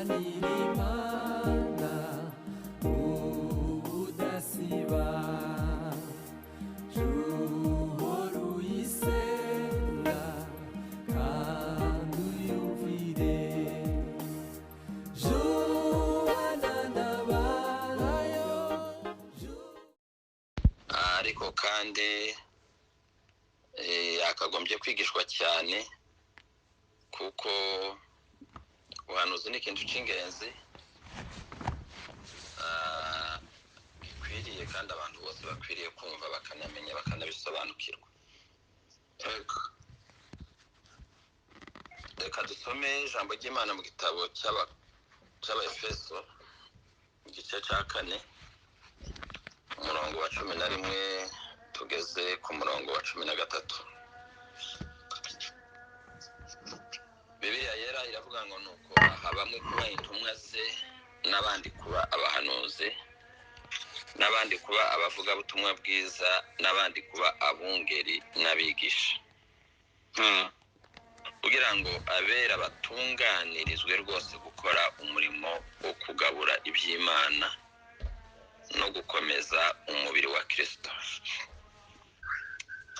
Imana udasiba juhora uyisenga kandi uyumvire juhana n'abayo ariko kandi akagombye kwigishwa cyane kuko ubuhanuzi ni ikintu cy'ingenzi gikwiriye kandi abantu bose bakwiriye kumva bakanamenya bakanabisobanukirwa. Reka dusome ijambo ry'Imana mu gitabo cy'Abaefeso igice cya 4 umurongo wa 11 tugeze ku murongo wa 13. Bibiliya yera iravuga ngo nuko aha bamwe kuba intumwa ze n'abandi kuba abahanuzi n'abandi kuba abavuga butumwa bwiza n'abandi kuba abungeri n'abigisha kugira ngo abera batunganirizwe rwose gukora umurimo wo kugabura iby'Imana no gukomeza umubiri wa Kristo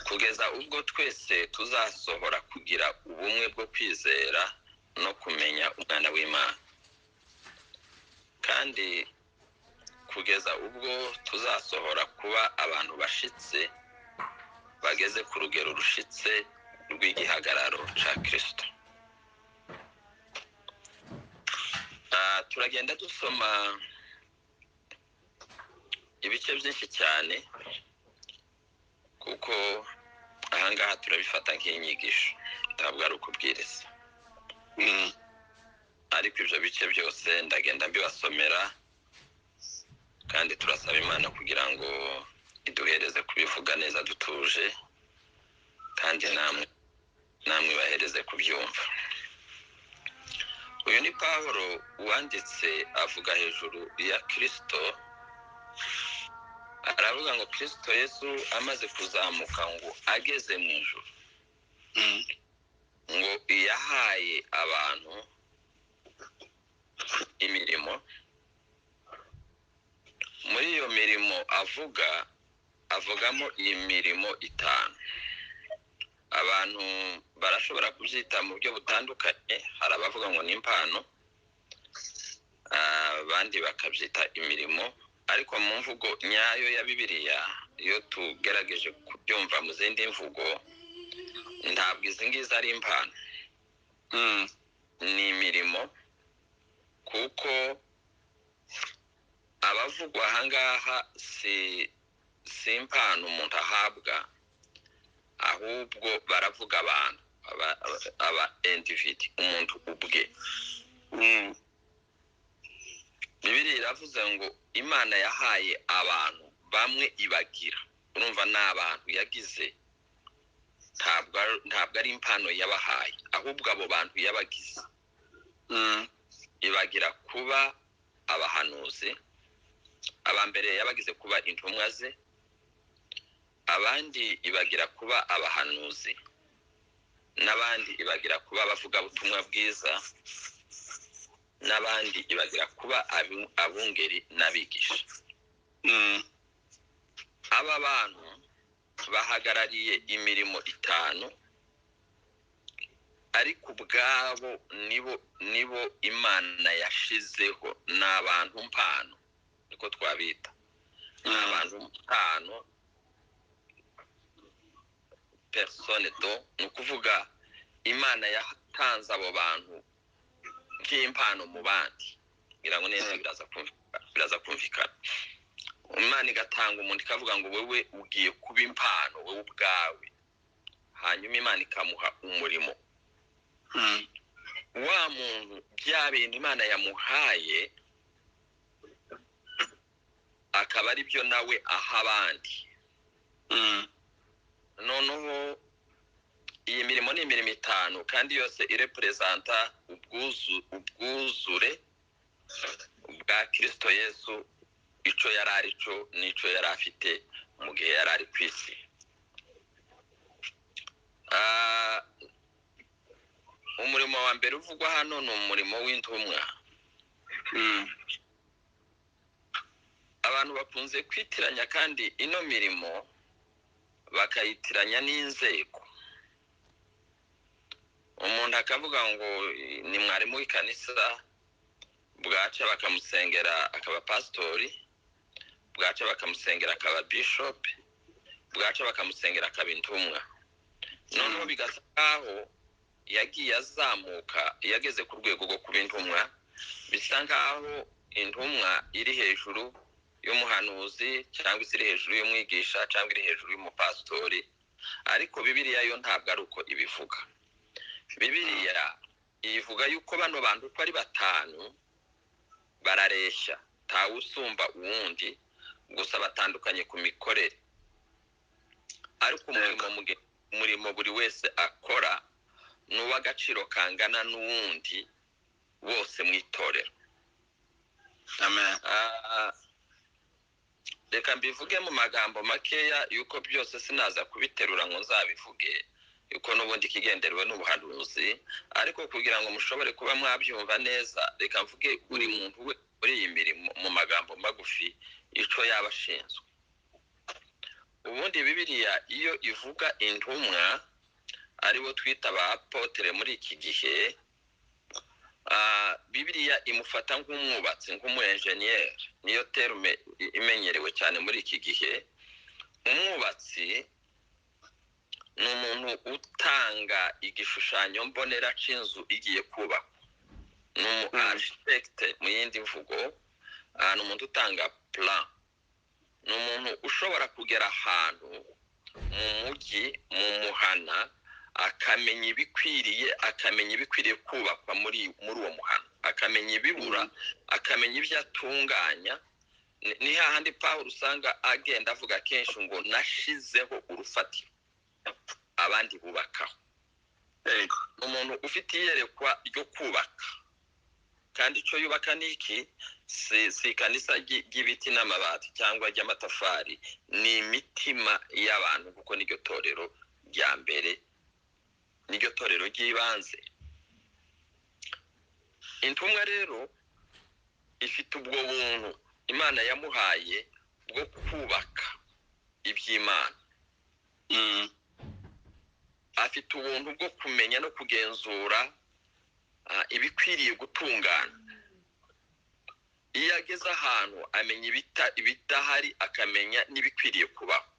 kugeza ubwo twese tuzasohora kugira ubumwe bwo kwizera no kumenya umwana w'Imana kandi kugeza ubwo tuzasohora kuba abantu bashitse bageze ku rugero rushitse rw'igihagararo cya Kristo. Turagenda dusoma ibice byinshi cyane kuko ahangaha turabifata nk'inyigisho ntabwo ari ukubwiriza ariko ibyo bice byose ndagenda mbibasomera kandi turasaba Imana kugira ngo iduhereze kubivuga neza dutuje kandi namwe bahereze kubyumva. Uyu ni Pawulo wanditse avuga hejuru ya Kristo, aravuga ngo Kristo Yesu amaze kuzamuka ngo ageze mu ijuru ngo yahaye abantu imirimo. Muri iyo mirimo avugamo imirimo 5. Abantu barashobora kubyita mu buryo butandukanye, hari abavuga ngo ni impano, abandi bakabyita imirimo, ariko mu mvugo nyayo ya Bibiliya iyo tugerageje kubyumva mu zindi mvugo ntabwo izi ngizi ari impano, ni imirimo kuko abavugwa ahangaha si impano umuntu ahabwa, ahubwo baravuga abantu aba individu, umuntu ubwe. Bibiliya iravuze ngo Imana yahaye abantu bamwe ibagira, urumva n'abantu yagize, ntabwo ari impano yabahaye, ahubwo abo bantu yabagize. Ibagira kuba abahanuzi, abambere yabagize kuba intumwa ze, abandi ibagira kuba abahanuzi, n'abandi ibagira kuba abavuga butumwa bwiza, n'abandi ibagira kuba abungeri n'abigisha. Aba bantu bahagarariye imirimo 5 ariko ubwabo nibo Imana yashizeho n'abantu mpano, niko twabita abantu mpano, persone do, nukuvuga Imana yatanze abo bantu nk'impano mu bandi, ngira ngo neza biraza kumvikana. Imana igatanga umuntu ikavuga ngo wewe ugiye kuba impano wewe ubwawe, hanyuma Imana ikamuha umurimo. Wa muntu bya bintu Imana yamuhaye akaba ari byo nawe aha abandi. Noneho iyi mirimo ni imirimo 5 kandi yose irepresenta ubwuzure bwa Kristo Yesu, ico yari ari cyo nico yari afite mu gihe yari ari ku isi. Umurimo wa mbere uvugwa hano ni umurimo w'intumwa. abantu bakunze kwitiranya kandi ino mirimo bakayitiranya n'inzego. Umuntu akavuga ngo ni mwarimu w'ikanisa, bwaca bakamusengera akaba pastori, bwaca bakamusengera akaba bishop, bwaca bakamusengera akaba intumwa. Noneho bigasa nkaho yagiye azamuka, yageze ku rwego rwo kuba intumwa, bisa nkaho intumwa iri hejuru y'umuhanuzi cyangwa iri hejuru y'umwigisha cyangwa iri hejuru y'umupastori. Ariko Bibiliya yo ntabwo ari uko ibivuga. Bibiliya ivuga yuko bano bantu uko ari batanu barareshya, ntawe usumba uwundi, gusa batandukanye ku mikorere. Ariko umurimo buri wese akora n'uw'agaciro kangana n'uwundi bose mu itorero. Amen. Reka mbivuge mu magambo makeya yuko byose sinaza kubiterura ngo nzabivuge, yuko n'ubundi kigenderewe n'ubuhanuzi, ariko kugira ngo mushobore kuba mwabyumva neza, reka mvuge buri muntu we muri iyi mirimo mu magambo magufi ico yaba ashinzwe. Ubundi Bibiliya iyo ivuga intumwa, aribo twita ba apotre muri iki gihe, Bibiliya imufata nk'umwubatsi, nk'umu-engineer, niyo terme imenyerewe cyane muri iki gihe. Umwubatsi ni umuntu utanga igishushanyo mbonera c'inzu igiye kubakwa. Ni umu-architect mu yindi mvugo, ni umuntu utanga plan. Ni umuntu ushobora kugera ahantu mu mujyi, mu muhana, akamenya ibikwiriye kubakwa muri uwo muhana, akamenya ibibura, akamenya ibyo atunganya. Ni hahandi Pawulo usanga agenda avuga kenshi ngo nashizeho urufatiro abandi bubakaho. Umuntu ufite iyerekwa ryo kubaka, kandi icyo yubaka ni iki? Si ikanisa ry'ibiti n'amabati cyangwa ry'amatafari, ni imitima y'abantu, kuko niryo torero rya mbere, niryo torero ry'ibanze. Intumwa rero ifite ubwo buntu Imana yamuhaye bwo kubaka iby'Imana. Afite ubuntu bwo kumenya no kugenzura ibikwiriye gutungana. Iyo ageze ahantu amenya ibidahari, akamenya n'ibikwiriye kubaho.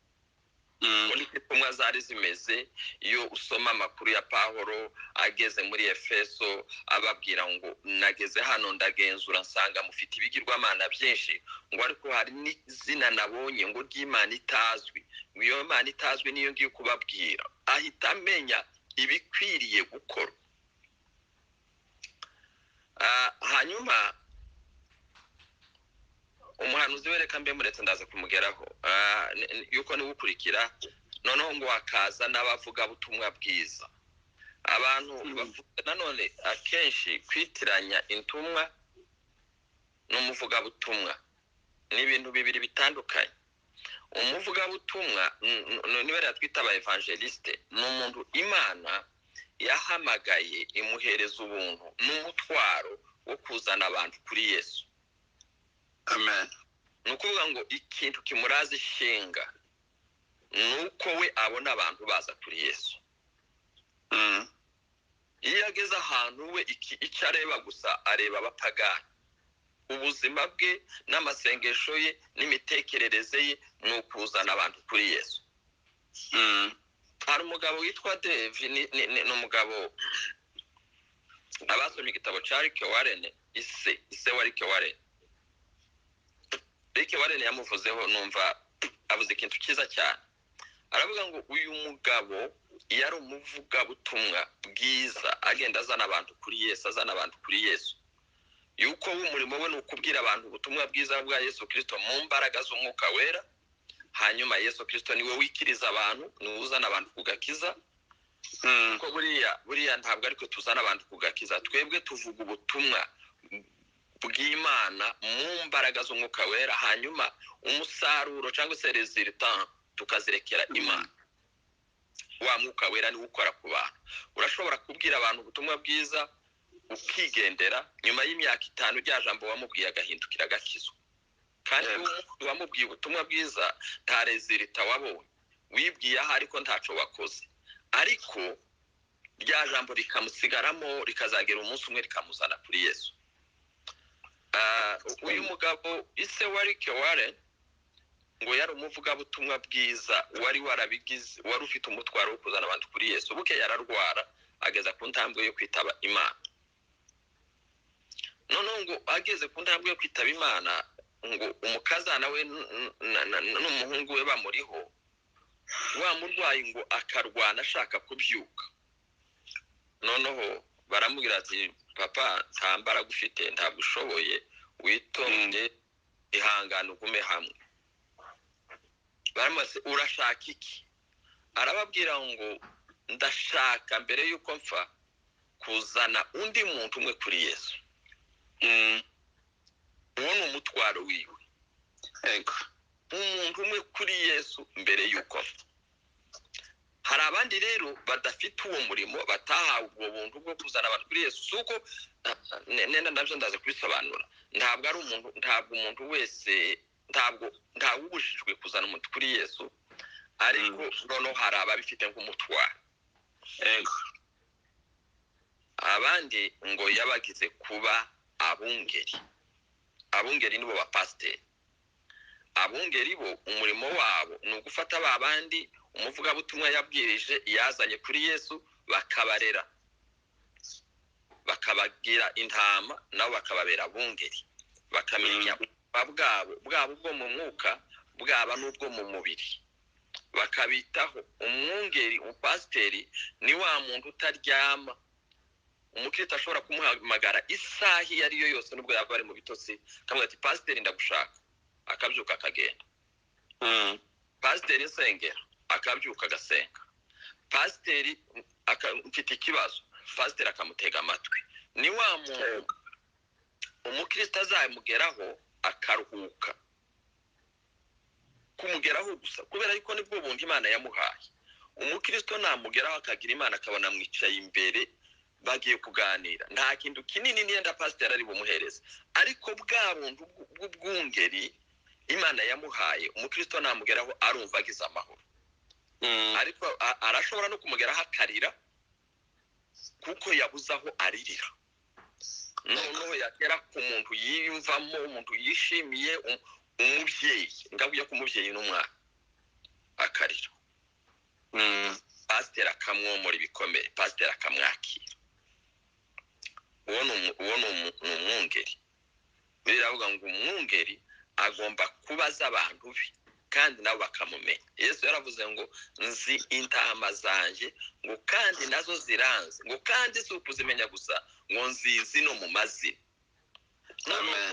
Muri intumwa zari zimeze. Iyo usoma amakuru ya Pawulo ageze muri Efeso, ababwira ngo nageze hano ndagenzura nsanga mufite ibigirwamana byinshi, ngo ariko hari n'izina nabonye ngo ry'Imana itazwi. Iyo Imana itazwi niyo ngiye kubabwira. Ahita amenya ibikwiriye gukora. Hanyuma umuhanuzi wereka mbe muretse ndaza kumugeraho, yuko ni gukurikira. Noneho ngo akaza n'abavuga butumwa bwiza. Abantu bavuga nanone akenshi kwitiranya intumwa n'umuvuga butumwa ni ibintu bibiri bitandukanye. Umuvuga butumwa ni bari twita aba evangeliste, ni umuntu Imana yahamagaye imuhereza ubuntu n'umutwaro wo kuzana abantu kuri Yesu. Amen. Nukuvuga ngo ikintu kimuraza ishinga nuko we abona abantu baza kuri Yesu. Iyo ageze ahantu we icyo areba gusa areba abapagani. Ubuzima bwe n'amasengesho ye n'imitekerereze ye ni ukuzana abantu kuri Yesu. Hari umugabo witwa Dave, ni umugabo abasomye igitabo cya Rick Warren, ise wa Rick Warren. Rick Warren yamuvuzeho, numva avuze ikintu cyiza cyane. Aravuga ngo uyu mugabo yari umuvuga butumwa bwiza, agenda azana abantu kuri Yesu, yuko umurimo we ni ukubwira abantu ubutumwa bwiza bwa Yesu Kristo mu mbaraga z'umwuka wera. Hanyuma Yesu Kristo niwe wikiriza abantu, niwe uzana abantu kugakiza. Ko buriya ntabwo ariko tuzana abantu kugakiza, twebwe tuvuga ubutumwa bw'Imana mu mbaraga z'umwuka wera, hanyuma umusaruro cyangwa se resultant tukazirekera Imana. Wa mwuka wera niwe ukora ku bantu. Urashobora kubwira abantu ubutumwa bwiza ukigendera nyuma y'imyaka 5 rya jambo wamubwiye agahindukira agakizwa kandi wamubwiye ubutumwa bwiza nta rezilita wabonye wibwiye aha ariko ntaco wakoze ariko rya jambo rikamusigaramo rikazagera umunsi umwe rikamuzana kuri Yesu. Uyu mugabo ise wari Warren ngo yari umuvuga butumwa bwiza wari warabigize wari ufite umutwaro wo kuzana abantu kuri Yesu buke yararwara ageza ku ntambwe yo kwitaba Imana. None ngo ageze ku ntambwe yo kwitaba Imana ngo umukazana we n'umuhungu we bamuriho wa murwayi ngo akarwana ashaka kubyuka. Noneho baramubwira ati papa ntambara gufite ntabwo ushoboye witonde ihangana ugume hamwe. Baramase urashaka iki? Arababwira ngo ndashaka mbere yuko mfa kuzana undi muntu umwe kuri Yesu. Uwo ni umutwaro wiwe. Ego. Umuntu umwe kuri Yesu mbere yuko mfa. Hari abandi rero badafite uwo murimo batahawe ubwo buntu bwo kuzana abantu kuri Yesu suko nenda ndavyo ndaze kubisobanura. Ntabwo ari umuntu ntabwo umuntu wese ntawubujijwe kuzana umuntu kuri Yesu ariko noneho hari ababifite nk'umutwaro. Ego. Abandi ngo yabagize kuba abungeri. Abungeri nibo bapasiteri. Abungeri bo umurimo wabo ni ugufata babandi umuvuga butumwa yabwirije yazanye kuri Yesu bakabarera bakabagira intama nabo bakababera abungeri bakamenya bwabo bwo mu mwuka bwaba n'ubwo mu mubiri bakabitaho. Umwungeri umupasiteri ni wa muntu utaryama umukristo ashobora kumuhamagara isaha iyo ariyo yose nubwo yaba ari mu bitotsi kamwe ati pasiteri ndagushaka akabyuka akagenda. Pasiteri nsengera akabyuka agasenga. Pasiteri mfite ikibazo pasiteri akamutega amatwi. Ni wa muntu umukristo azamugeraho akaruhuka kumugeraho gusa kubera yuko nibwo bundi Imana yamuhaye. Umukristo namugeraho akagira Imana akabona mwicaye imbere bagiye kuganira nta kintu kinini nienda pasiteri ari bumuhereza ariko bwa buntu bw'ubwungeri Imana yamuhaye umukristo namugeraho arumva agize amahoro. Ariko arashobora no kumugeraho akarira kuko yabuze aho aririra. Noneho yagera ku muntu yiyumvamo umuntu yishimiye umubyeyi ngabuye ku mubyeyi n'umwana akarira. Pasiteri akamwomora ibikomere pasiteri akamwakira. Uwo ni umwungeri. Biravuga ngo umwungeri agomba kubaza abantu be kandi nabo bakamumenya. Yesu yaravuze ngo nzi intama zanje ngo kandi nazo ziranze ngo kandi si ukuzimenya gusa ngo nzizi no mu mazina.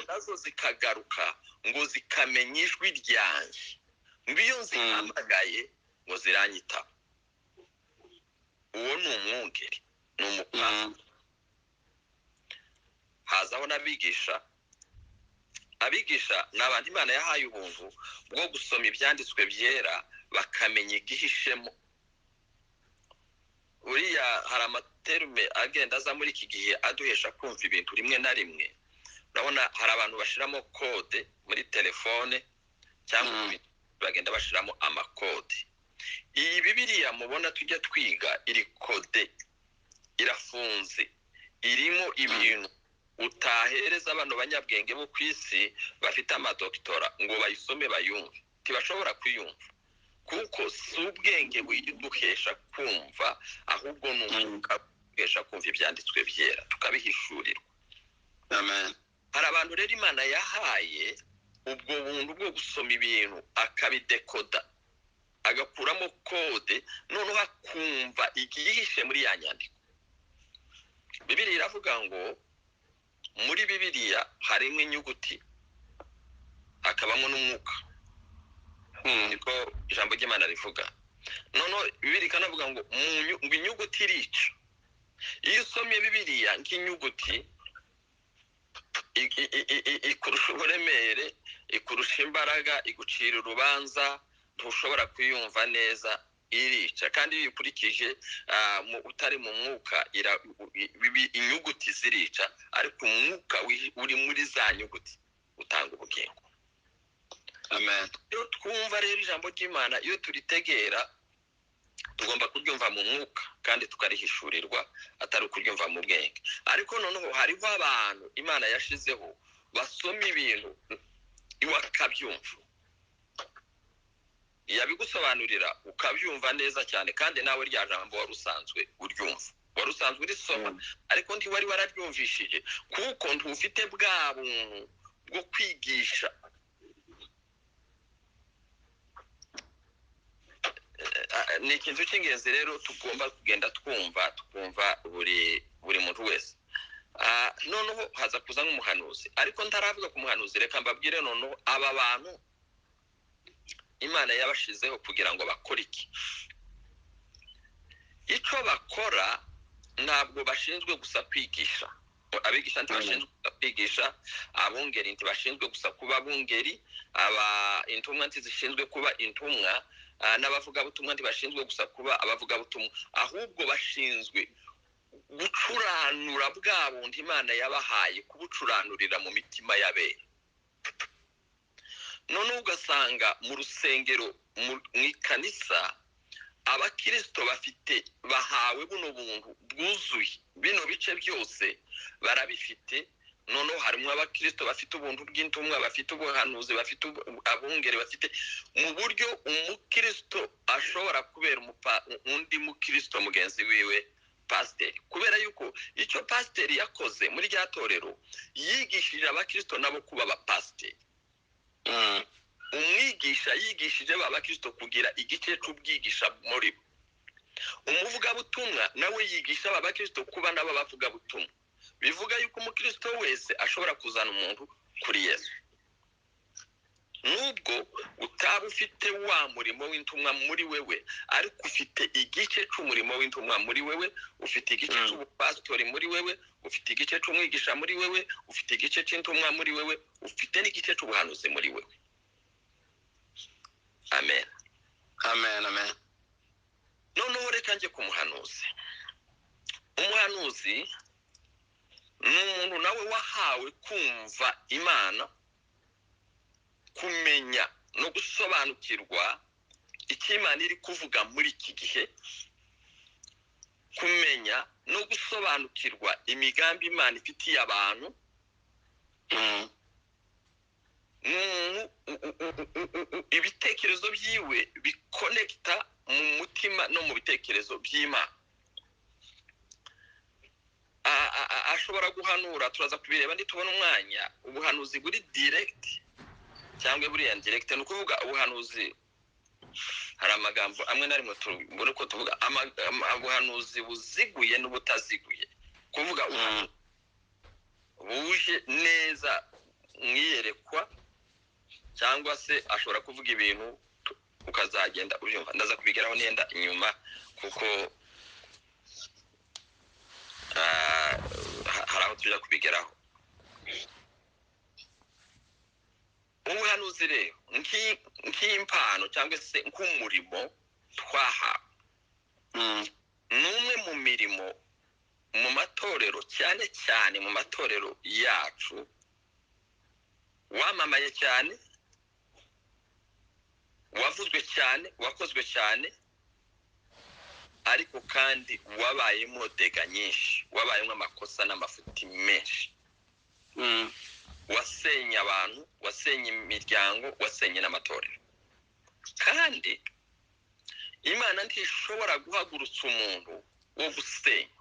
Nazo zikagaruka ngo zikamenya ijwi ryanje ngo iyo nzihamagaye ngo ziranyita. Uwo ni umwungeri ni umupasiteri. Hazaho n'abigisha. Abigisha n'abantu Imana yahaye ubuntu bwo gusoma ibyanditswe byera bakamenya igihishemo. Uriya hari amaterume agenda aza muri iki gihe aduhesha kumva ibintu rimwe na rimwe. Urabona hari abantu bashiramo kode muri telefone cyangwa bagenda bashiramo amakode. Iyi Bibiliya mubona tujya twiga iri kode irafunze irimo ibintu utahereza abantu banyabwenge bo kwisi bafite amadoktora ngo bayisome bayumve tibashobora kuyumva kuko si ubwenge buyiduhesha kumva ahubwo n'umwuka bwesha kumva ibyanditswe byera tukabihishurirwa. Amen. Hari abantu rero Imana yahaye ubwo buntu bwo gusoma ibintu akabidekoda agakuramo kode noneho akumva igihishe muri ya nyandiko. Bibiliya iravuga ngo muri Bibiliya harimo inyuguti hakabamo n'umwuka. Niko ijambo ry'Imana rivuga. Noneho Bibiliya kanavuga ngo inyuguti irica. Iyo usomye Bibiliya nk'inyuguti ikurusha uburemere ikurusha imbaraga igucira urubanza ntushobora kuyumva neza irica kandi iyo ukurikije utari mu mwuka inyuguti zirica ariko umwuka uri muri za nyuguti utanga ubugingo. Amen. Iyo twumva rero ijambo ry'Imana iyo turitegera tugomba kuryumva mu mwuka kandi tukarihishurirwa atari ukuryumva mu bwenge. Ariko noneho hariho abantu Imana yashizeho basoma ibintu wakabyumva, yabigusobanurira ukabyumva neza cyane kandi nawe rya jambo wari usanzwe uryumva, wari usanzwe urisoma ariko ntiwari wararyumvishije kuko ntufite bwa buntu bwo kwigisha. Ni ikintu cy'ingenzi rero tugomba kugenda twumva buri muntu wese. Noneho haza kuza nk'umuhanuzi, ariko ntaravuga ku muhanuzi reka mbabwire noneho aba bantu Imana yabashizeho kugira ngo bakore iki. Icyo bakora ntabwo bashinzwe gusa kwigisha, abigisha ntibashinzwe gusa kwigisha, abungeri ntibashinzwe gusa kuba abungeri, intumwa ntizishinzwe kuba intumwa, n'abavugabutumwa ntibashinzwe gusa kuba abavugabutumwa, ahubwo bashinzwe gucuranura bwa bundi Imana yabahaye, kubucuranurira mu mitima y'abera. None ugasanga mu rusengero mu ikanisa abakristo bahawe buno buntu bwuzuye, bino bice byose barabifite. Noneho harimo abakristo bafite ubuntu bw'intumwa, bafite ubuhanuzi, bafite abungeri, bafite mu buryo umukristo ashobora kubera undi mukristo mugenzi wiwe pasiteri, kubera yuko icyo pasiteri yakoze muri rya torero yigishije abakristo nabo kuba abapasiteri. Umwigisha yigishije abakristo kugira igice cy'ubwigisha muri bo. Umuvugabutumwa nawe yigisha abakristo kuba nabo bavugabutumwa. Bivuga yuko umukristo wese ashobora kuzana umuntu kuri Yesu. Nubwo utaba ufite wa murimo w'intumwa muri wewe, ariko ufite igice cy'umurimo w'intumwa muri wewe, ufite igice cy'ubupasitori muri wewe, ufite igice cy'umwigisha muri wewe, ufite igice cy'intumwa muri wewe, ufite n'igice cy'ubuhanuzi muri wewe. Amen. Amen. Amen. Noneho reka njye ku muhanuzi. Umuhanuzi ni umuntu nawe wahawe kumva Imana, kumenya no gusobanukirwa icyo Imana iri kuvuga muri iki gihe, kumenya no gusobanukirwa imigambi Imana ifitiye abantu. Ibitekerezo byiwe bikonekita mu mutima no mu bitekerezo by'Imana. Ashobora guhanura, turaza kubireba nitubona umwanya. Ubuhanuzi buri direct cyangwa buri indirect, ni ukuvuga ubuhanuzi hari amagambo amwe na rimwe tubona ko tuvuga ubuhanuzi buziguye n'ubutaziguye, kuvuga buje neza mwiyerekwa, cyangwa se ashobora kuvuga ibintu ukazagenda ubyumva. Ndaza kubigeraho nenda inyuma kuko hari aho tujya kubigeraho. Ubuhanuzi rero nk'impano cyangwa se nk'umurimo twahawe, ni umwe mu mirimo mu matorero, cyane cyane mu matorero yacu, wamamaye cyane, wavuzwe cyane, wakozwe cyane, ariko kandi wabayemo dega nyinshi, wabayemo amakosa n'amafuti menshi. Wasenye abantu, wasenye imiryango, wasenye n'amatorero. Kandi Imana ntishobora guhagurutsa umuntu wo gusenya.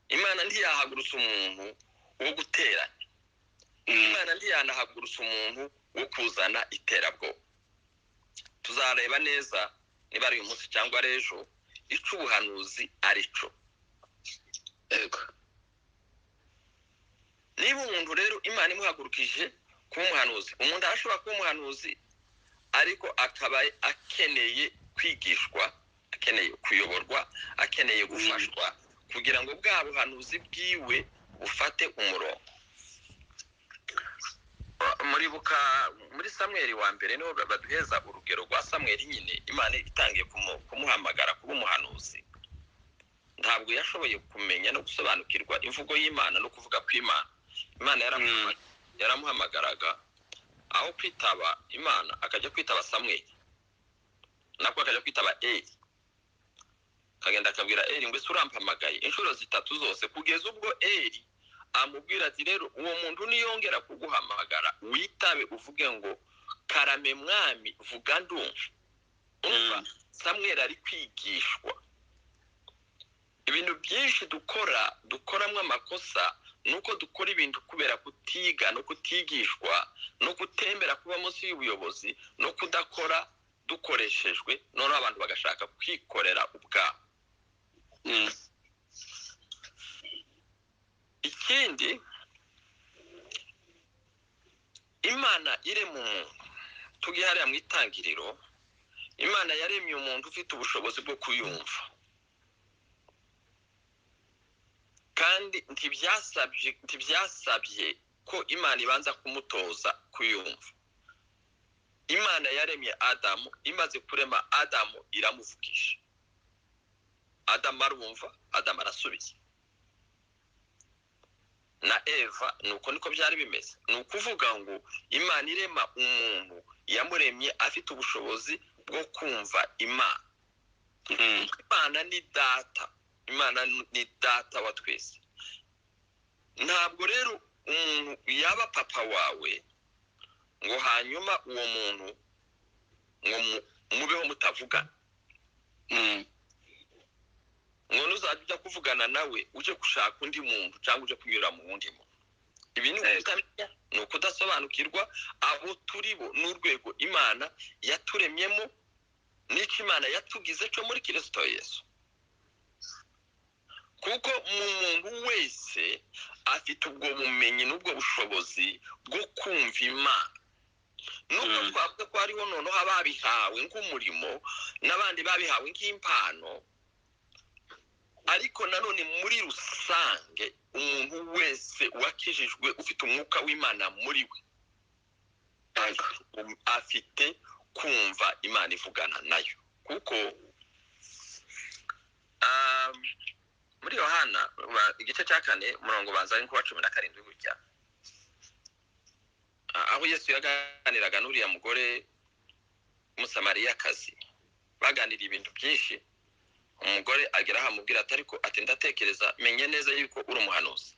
Imana ntiyahagurutsa umuntu wo guteranya. Imana ntiyanahagurutsa umuntu wo kuzana iterabwoba. Tuzareba neza niba ari uyu munsi cyangwa ari ejo icyo ubuhanuzi ari cyo. Niba umuntu rero Imana imuhagurukije kuba umuhanuzi, umuntu arashobora kuba umuhanuzi ariko akaba akeneye kwigishwa, akeneye kuyoborwa, akeneye gufashwa kugira ngo bwa buhanuzi bwiwe bufate umurongo. muri Samweli wa mbere niho baduheza urugero rwa Samweli nyine Imana itangiye kumuhamagara kuba umuhanuzi. Ntabwo yashoboye kumenya no gusobanukirwa imvugo y'Imana no kuvuga kw'Imana. Imana yaramuhamagaraga aho kwitaba Imana akajya kwitaba Samweli, nako akajya kwitaba Eli. Kagenda akabwira Eli ngo urampamagaye inshuro 3 zose, kugeza ubwo Eli amubwira ati rero uwo muntu niyongera kuguhamagara witabe uvuge ngo karame mwami vuga ndumva. Samweli ari kwigishwa. Ibintu byinshi dukoramo amakosa nuko dukora ibintu kubera kutiga no kutigishwa no kutembera kuba munsi y'ubuyobozi no kudakora dukoreshejwe, none abantu bagashaka kwikorera ubwabo. Ikindi, Imana irema umuntu tugihariya mu itangiriro, Imana yaremye umuntu ufite ubushobozi bwo kuyumva, kandi ntibyasabye ko Imana ibanza kumutoza kuyumva. Imana yaremye Adamu, imaze kurema Adamu iramuvugisha. Adamu arumva, Adamu arasubiza. Na Eva nuko niko byari bimeze. Nukuvuga ngo Imana irema umuntu yamuremye afite ubushobozi bwo kumva Imana. Imana ni data. Imana ni data wa twese. Ntabwo rero umuntu yaba papa wawe ngo hanyuma uwo muntu ngo mubeho mutavugana. Ngo nuzajya kuvugana nawe uje gushaka undi muntu cyangwa uje kunyura mu wundi muntu. Ibi ni ukutamenya, ni ukudasobanukirwa abo turibo n'urwego Imana yaturemyemo n'icyo Imana yatugize cyo muri Kristo Yesu. Kuko mu muntu wese afite ubwo bumenyi n'ubwo bushobozi bwo kumva Imana. Nubwo twavuga ko hariho noneho ababihawe nk'umurimo n'abandi babihawe nk'impano, ariko nanone muri rusange umuntu wese wakijijwe ufite umwuka w'Imana muri we afite kumva Imana ivugana nayo. Kuko muri Yohana igice cya 4 umurongo banza ari ku 17 gutya, aho Yesu yaganiraga n'uriya mugore w'Umusamariyakazi, baganira ibintu byinshi. Umugore agera ahamubwira ati ariko ati ndatekereza menye neza yuko uri umuhanuzi.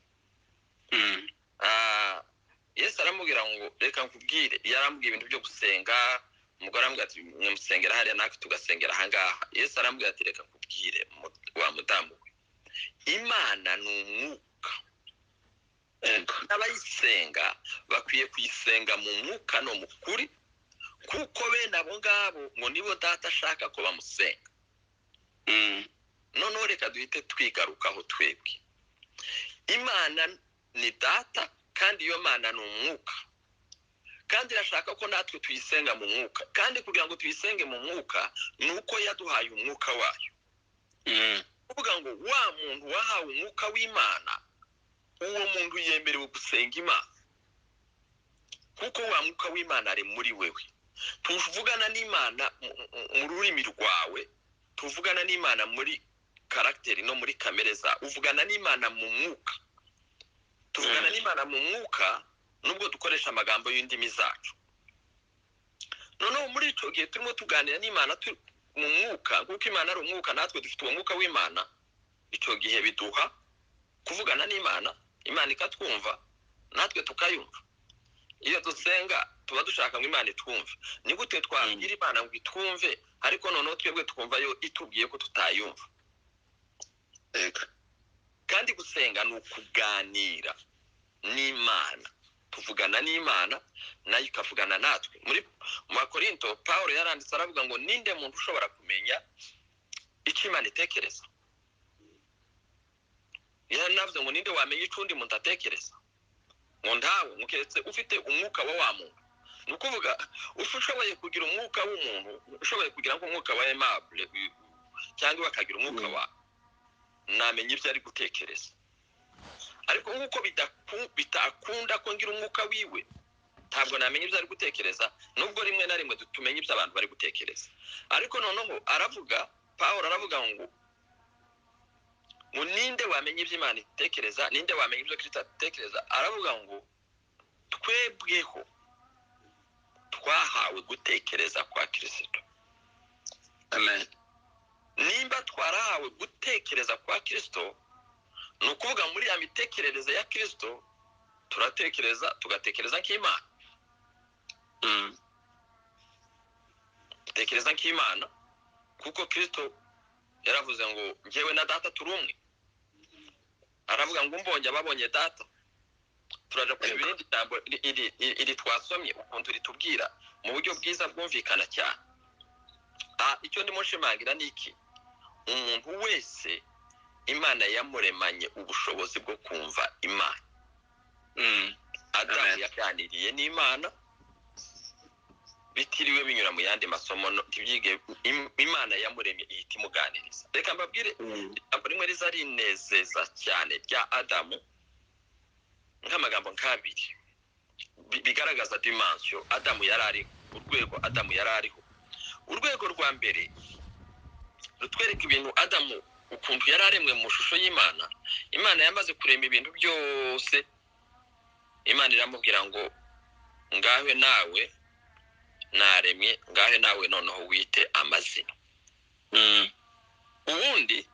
Yesu aramubwira ngo reka nkubwire. Yarambwiye ibintu byo gusenga. Umugore aramubwira ati mmusengera hariya natwe tugasengera ahangaha. Yesu aramubwira ati reka nkubwire wa mudamu we, Imana ni umwuka. Abayisenga bakwiye kuyisenga mu mwuka no mu kuri, kuko bene abo ngabo ngo nibo data ashaka ko bamusenga. Noneho reka duhite twigarukaho twebwe. Imana ni data kandi iyo Mana ni umwuka, kandi irashaka ko natwe tuyisenga mu mwuka. Kandi kugira ngo tuyisenge mu mwuka nuko yaduhaye umwuka wayo. Kuvuga ngo wa muntu wahawe umwuka w'Imana, uwo muntu yemerewe gusenga Imana, kuko wa mwuka w'Imana ari muri wewe. Tuvugana n'Imana mu rurimi rwawe, tuvugana n'Imana muri karakteri no muri kamere za. Uvugana n'Imana mu mwuka. Tuvugana n'Imana mu mwuka nubwo dukoresha amagambo y'indimi zacu. Noneho muri ico gihe turimo tuganira n'Imana mu mwuka, kuko Imana ari umwuka natwe dufite uwo mwuka w'Imana. Ico gihe biduha kuvugana n'Imana, Imana ikatwumva natwe tukayumva. Iyo dusenga tuba dushaka ngo Imana itwumve. Ni gute twabwira Imana ngo itwumve ariko noneho twebwe tukumva yo itubwiye ko tutayumva? Kandi gusenga ni ukuganira n'Imana. Tuvugana n'Imana nayo ikavugana natwe. Muri mu Korinto Paulo yaranditse aravuga ngo ninde muntu ushobora kumenya icyo Imana itekereza? Yaranavuze ngo ninde wamenya icundi muntu atekereza? Ngo ntawe, mukeretse ufite umwuka wa muntu. Nukuvuga ushoboye kugira umwuka w'umuntu, ushoboye kugira ngo umwuka wa Aimable cyangwa bakagira umwuka wa namenye ibyo ari gutekereza. Ariko nkuko bitakunda ko ngira umwuka wiwe, ntabwo namenya ibyo ari gutekereza, nubwo rimwe na rimwe tumenya ibyo abantu bari gutekereza. Ariko noneho aravuga, Pawulo aravuga ngo ninde wamenya ibyo Imana itekereza, ninde wamenya ibyo Kristo atekereza? Aravuga ngo twebweho twahawe gutekereza kwa Kristo. Amen. Nimba twarahawe gutekereza kwa Kristo, ni ukuvuga muri ya mitekerereze ya Kristo turatekereza, tugatekereza nk'Imana. Tekereza nk'Imana, kuko Kristo yaravuze ngo njyewe na Data turi umwe. Aravuga ngo mbonye ababonye Data. Turaja ku ibindi jambo iri twasomye ukuntu ritubwira mu buryo bwiza bwumvikana cyane. Icyo ndimo nshimangira ni iki? Umuntu wese Imana yamuremanye ubushobozi bwo kumva Imana. Adamu yaganiriye n'Imana bitiriwe binyura mu yandi masomo, ntibyige. Imana yamuremye ihita imuganiriza. Reka mbabwire ijambo rimwe riza rinezeza cyane rya Adamu, nk'amagambo nk'abiri bigaragaza dimension Adamu yari ariho, urwego Adamu yari ariho. Urwego rwa mbere rutwereka ibintu Adamu ukuntu yari aremwe mu shusho y'Imana. Imana yamaze kurema ibintu byose, Imana iramubwira ngo ngahe nawe naremye, ngahe nawe noneho wite amazina. Ubundi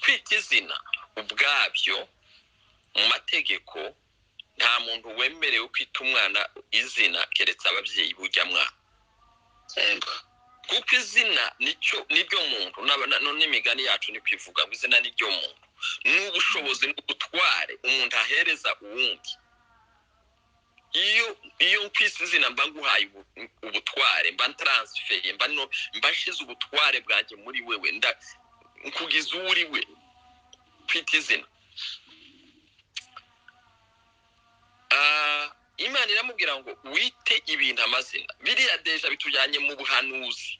kwita izina ubwabyo mu mategeko nta muntu wemerewe kwita umwana izina keretse ababyeyi bujya mwana. Kuko izina nibyo muntu, n'imigani yacu ni kwivuga ngo izina nibyo muntu, n'ubushobozi n'ubutware umuntu ahereza uwundi. Iyo nkwise izina mba nguhaye ubutware, mba transfeye, mba nshize ubutware bwanjye muri wewe, nkugize uwo uri we. Kwita izina, Imana iramubwira ngo wite ibintu amazina. Biriya deja bitujyanye mu buhanuzi,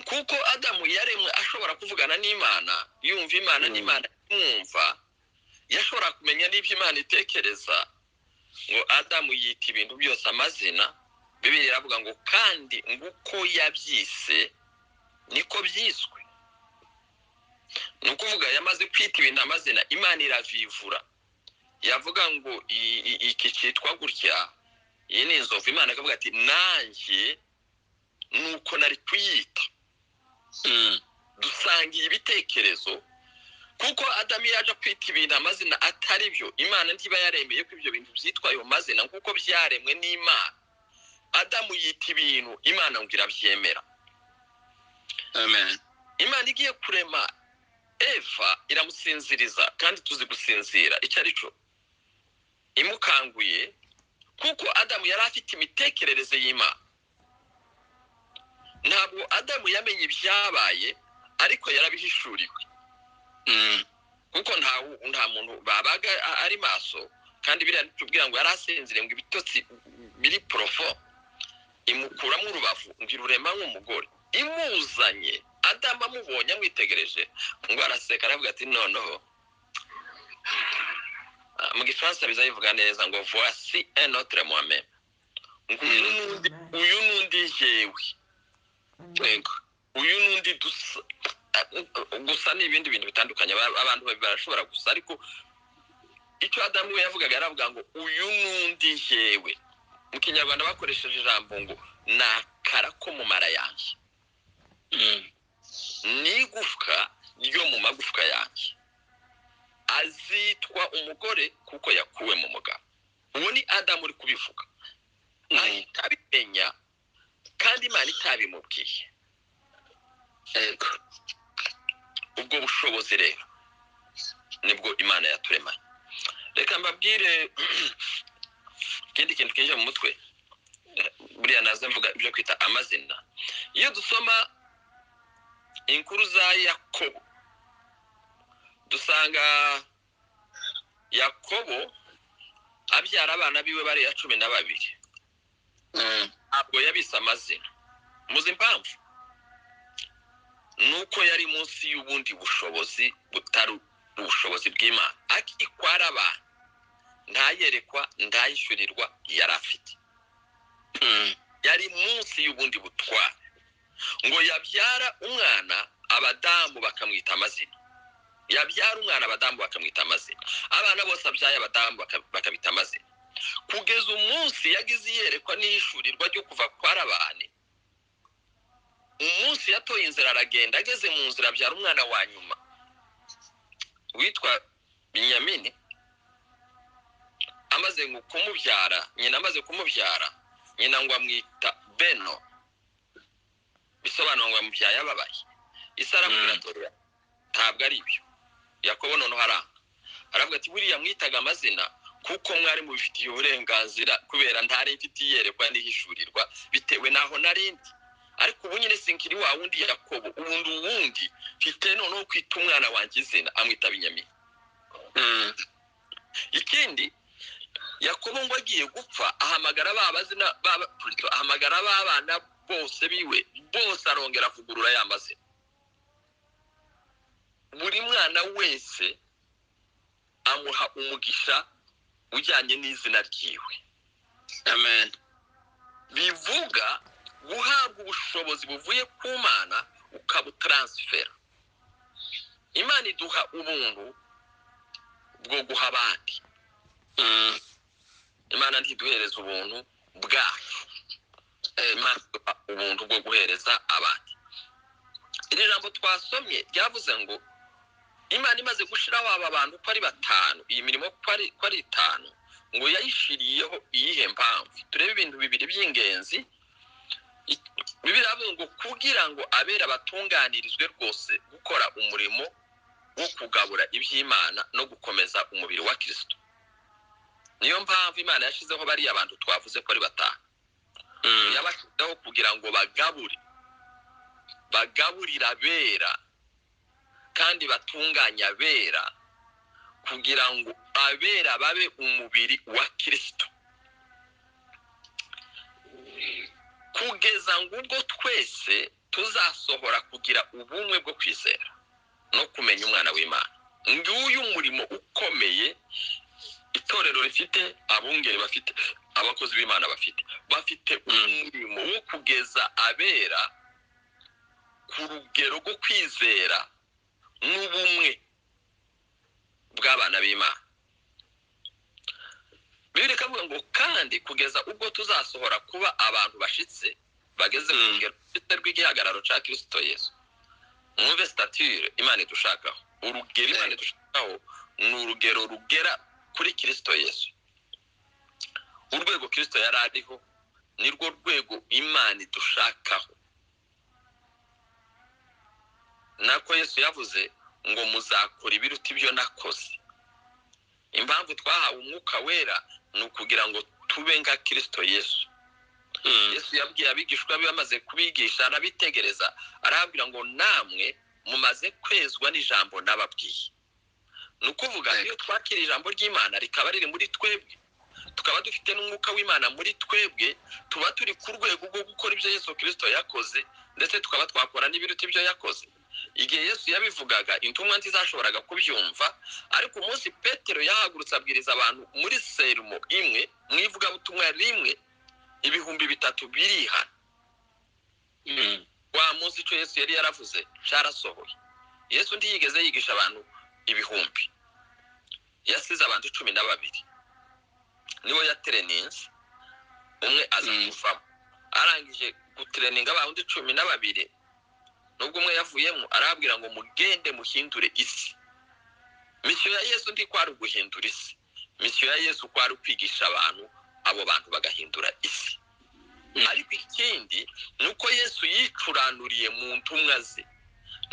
kuko Adamu yaremwe ashobora kuvugana n'Imana, yumva Imana n'Imana imwumva, yashobora kumenya n'ibyo Imana itekereza. Ngo Adamu yita ibintu byose amazina. Bibiliya iravuga ngo kandi nguko yabyise niko byiswe. Ni ukuvuga yamaze kwita ibintu amazina, Imana iravivura. Yavuga ngo iki cyitwa gutya, iyi ni inzovu. Imana ikavuga ati nanjye nuko nari kuyita. Dusangiye ibitekerezo, kuko Adamu yaje kwita ibintu amazina atari byo, Imana ntiba yaremeye ko ibyo bintu byitwa ayo mazina kuko byaremwe n'Imana. Adamu yita ibintu Imana ngo irabyemera. Amen. Imana igiye kurema Eva iramusinziriza, kandi tuzi gusinzira icyo ari cyo. Imukanguye, kuko Adamu yari afite imitekerereze y'Imana. Ntabwo Adamu yamenye ibyabaye, ariko yarabihishuriwe. Kuko nta muntu babaga ari maso, kandi biriya tubwira ngo yari asinziriye ngo ibitotsi biri profond. Imukuramo urubavu ngo irurema nk'umugore. Imuzanye, Adamu amubonye amwitegereje ngo araseka, aravuga ati noneho, mu Gifaransa bizayivuga neza ngo voici un autre moi-même. Uyu nundi jewe. Uyu nundi gusa n'ibindi bintu bitandukanye abantu barashobora gusa, ariko icyo Adamu we yavugaga yaravuga ngo uyu nundi jewe. Mu Kinyarwanda bakoresheje ijambo ngo nakara ko mu mara yanjye, n'igufwa ryo mu magufwa yanjye, azitwa umugore kuko yakuwe mu mugabo. Ubu ni Adamu uri kubivuga, ahita abimenya kandi Imana itabimubwiye. Ubwo bushobozi rero nibwo Imana yaturemanye. Reka mbabwire ikindi kintu kinje mu mutwe, buriya naza mvuga ibyo kwita amazina. Iyo dusoma inkuru za Yakobo, dusanga Yakobo abyara abana biwe bari 12. Ntabwo yabise amazina. Muzi impamvu? Nuko yari munsi y'ubundi bushobozi butari ubushobozi bw'Imana. Akikwara abantu ntayerekwa ntayishyurirwa yari afite. Yari munsi y'ubundi butware ngo yabyara umwana abadamu bakamwita amazina, yabyara umwana abadamu bakamwita amazina, abana bose abyaye abadamu bakabita amazina, kugeza umunsi yagize iyerekwa n'ishurirwa ryo kuva kwa Labani. Umunsi yatoye inzira aragenda, ageze mu nzira abyara umwana wa nyuma witwa Binyamini. Amaze kumubyara, nyina amaze kumubyara, nyina ngo amwita Beno, bisobanura ngo amubyaye ababaye. Isara aramubwira ntabwo ari ibyo. Yakobo noneho aravuga ati buriya mwitaga amazina kuko mwari mubifitiye uburenganzira, kubera ntari mfite iyerekwa n'ihishurirwa bitewe naho narindi. Ariko ubu nyine sinkiri wa wundi Yakobo, ubundi mfite noneho kwita umwana wanjye izina, amwita Binyamini. Ikindi, Yakobo ngo agiye gupfa ahamagara ahamagara abana bose biwe bose, arongera avugurura ya mazina. Buri mwana wese amuha umugisha ujyanye n'izina ryiwe. Amen. Bivuga guhabwa ubushobozi buvuye ku Mana ukabutaransfera. Imana iduha ubuntu bwo guha abandi. Imana ntiduhereza ubuntu bwacu, Imana iduha ubuntu bwo guhereza abandi. Iri jambo twasomye ryavuze ngo Imana imaze gushiraho aba bantu ko ari batanu, iyi mirimo ko ari itanu, ngo yayishiriyeho iyihe mpamvu. Turebe ibintu bibiri by'ingenzi. Bibiri avuga ngo kugira ngo abera batunganirizwe rwose gukora umurimo wo kugabura iby'Imana no gukomeza umubiri wa Kristo. Niyo mpamvu Imana yashizeho bari abantu twavuze ko ari batanu. Yabashyizeho kugira ngo bagaburira abera kandi batunganya abera, kugira ngo abera babe umubiri wa Kristo, kugeza ngo ubwo twese tuzasohora kugira ubumwe bwo kwizera no kumenya umwana w'Imana. Nguyu umurimo ukomeye itorero rifite, abungeri bafite, abakozi b'Imana bafite umurimo wo kugeza abera ku rugero rwo kwizera n'ubumwe bw'abana b'Imana. Bibiri kavuga ngo kandi kugeza ubwo tuzasohora kuba abantu bashitse bageze ku rugero rw'igihagararo cya Kristo Yesu. Mwumve stature Imana idushakaho. Urugero Imana idushakaho ni urugero rugera kuri Kristo Yesu. Urwego Kristo yari ariho nirwo rwego Imana idushakaho. Nako Yesu yavuze ngo muzakora ibiruta ibyo nakoze. Impamvu twahawe umwuka wera ni ukugira ngo tube nka Kristo Yesu. Yesu yabwiye abigishwa be bamaze kubigisha, arabitegereza arababwira ngo namwe mumaze kwezwa n'ijambo nababwiye. Ni ukuvuga iyo twakira ijambo ry'Imana rikaba riri muri twebwe, tukaba dufite n'umwuka w'Imana muri twebwe, tuba turi ku rwego rwo gukora ibyo Yesu Kristo yakoze, ndetse tukaba twakora n'ibiruta ibyo yakoze. Igihe Yesu yabivugaga intumwa ntizashoboraga kubyumva, ariko umunsi Petero yahagurutse abwiriza abantu muri serumo imwe, mu ivugabutumwa rimwe, 3,000 birihana. Wa munsi icyo Yesu yari yaravuze cyarasohoye. Yesu ntiyigeze yigisha abantu 1,000, yasize abantu 12. Niwe yatereninze, umwe aza kuvamo. Arangije gutreninga abantu 12, nubwo umwe yavuyemo arabwira ngo mugende muhindure isi. Misiyo ya Yesu ndi kwari guhindura isi. Misiyo ya Yesu kwari kwigisha abantu, abo bantu bagahindura isi. Ariko ikindi nuko Yesu yicuranuriye mu ntumwa ze.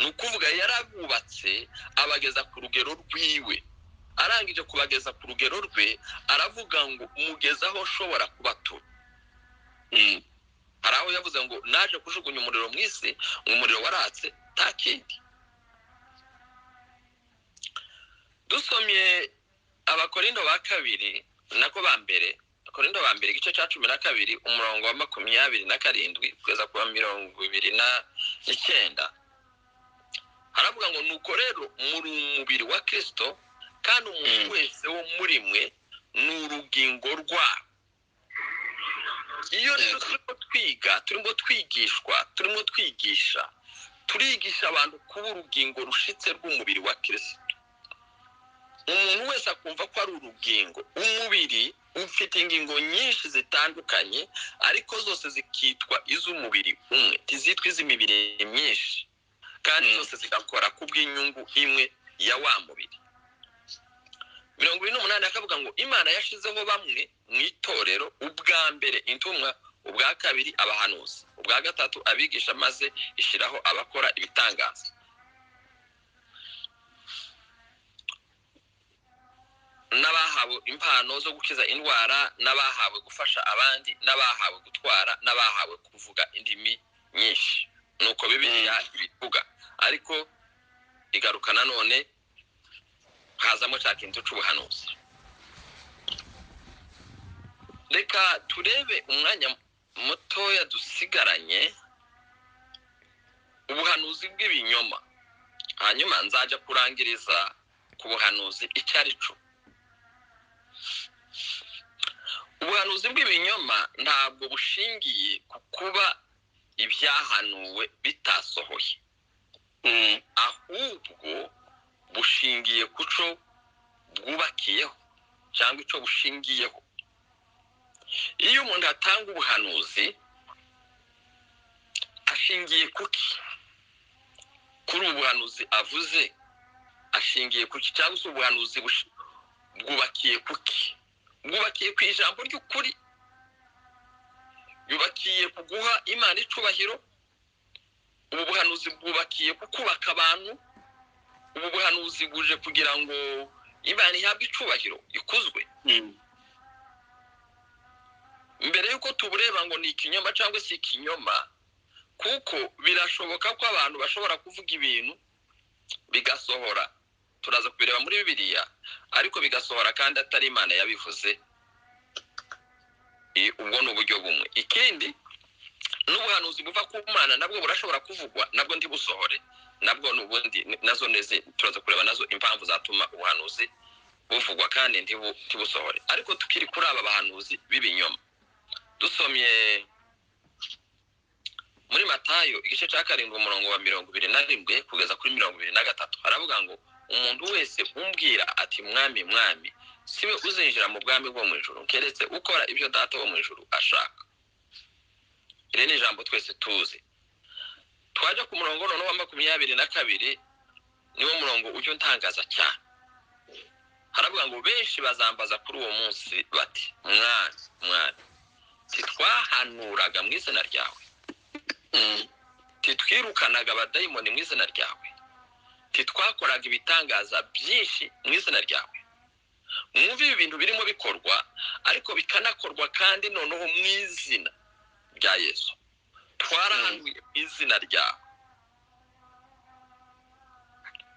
Nukuvuga yarabubatse abageza ku rugero rwiwe. Arangije kubageza ku rugero rwe, aravuga ngo mugezaho shobora kubatura. Haraho yavuze ngo naje kujugunya umuriro mu isi, umuriro waratse takindi. Dusomye Abakorinto ba kabiri nako ba mbere, Abakorinto ba mbere igice cya 12 umurongo wa 27 kugeza ku 29. Haravuga ngo nuko rero muri umubiri wa Kristo, kandi umuntu wese wo muri mwe ni urugingo rwabo. Iyo rero turimo twiga, turimo twigishwa, turimo twigisha, turigisha abantu kuba urugingo rushitse rw'umubiri wa Kristo. Umuntu wese akumva ko ari urugingo. Umubiri ufite ingingo nyinshi zitandukanye, ariko zose zikitwa iz'umubiri umwe, tizitwa iz'imibiri myinshi, kandi zose zigakora kubw'inyungu imwe ya wa mubiri. 28 akavuga ngo Imana yashizeho bamwe mu itorero, ubwa mbere intumwa, ubwa kabiri abahanuzi, ubwa gatatu abigisha, maze ishiraho abakora ibitangaza. N'abahawe impano zo gukiza indwara, n'abahawe gufasha abandi, n'abahawe gutwara, n'abahawe kuvuga indimi nyinshi. Nuko Bibiliya ibivuga, ariko igaruka nanone hazamo cya kintu c'ubuhanuzi. Reka turebe umwanya mutoya dusigaranye ubuhanuzi bw'ibinyoma, hanyuma nzaja kurangiriza ku buhanuzi icyari cyo. Ubuhanuzi bw'ibinyoma ntabwo bushingiye ku kuba ibyahanuwe bitasohoye, ahubwo bushingiye ku cyo bwubakiyeho cyangwa icyo bushingiyeho. Iyo umuntu atanga ubuhanuzi ashingiye kuki? Kuri ubuhanuzi avuze ashingiye kuki? Cyangwa se ubuhanuzi bwubakiye kuki? Bwubakiye ku ijambo ry'ukuri, yubakiye kuguha Imana icubahiro. Ubu buhanuzi bwubakiye kukubaka abantu. Ubu buhanuzi buje kugira ngo Imana ihabwe icubahiro, ikuzwe. Mbere yuko tubureba ngo ni ikinyoma cyangwa si ikinyoma, kuko birashoboka ko abantu bashobora kuvuga ibintu bigasohora. Turaza kubireba muri Bibiliya, ariko bigasohora kandi atari Imana yabivuze. Ubwo ni uburyo bumwe. Ikindi, n'ubuhanuzi buva ku Mana nabwo burashobora kuvugwa, nabwo ntibusohore. Nabwo nubundi nazo neze turaza kureba nazo impamvu zatuma ubuhanuzi buvugwa kandi ntibusohore. Ariko tukiri kuri aba bahanuzi b'ibinyoma, dusomye muri Matayo igice cya 7 umurongo wa 27 kugeza kuri 23, haravuga ngo umuntu wese umbwira ati mwami mwami, siwe uzinjira mu bwami bwo mu ijuru, keretse ukora ibyo Data wo mu ijuru ashaka. Iri ni ijambo twese tuzi. Twaje ku murongo none wa 22, niwo murongo ujyo ntangaza cyane. Haravuga ngo benshi bazambaza kuri uwo munsi bati mwami mwami, titwahanuraga mu izina ryawe, titwirukanaga abadayimoni mu izina ryawe, titwakoraga ibitangaza byinshi mu izina ryawe. Mwumva ibi bintu birimo bikorwa, ariko bikanakorwa kandi noneho mu izina rya Yesu. Twarahanuye mu izina ryawe,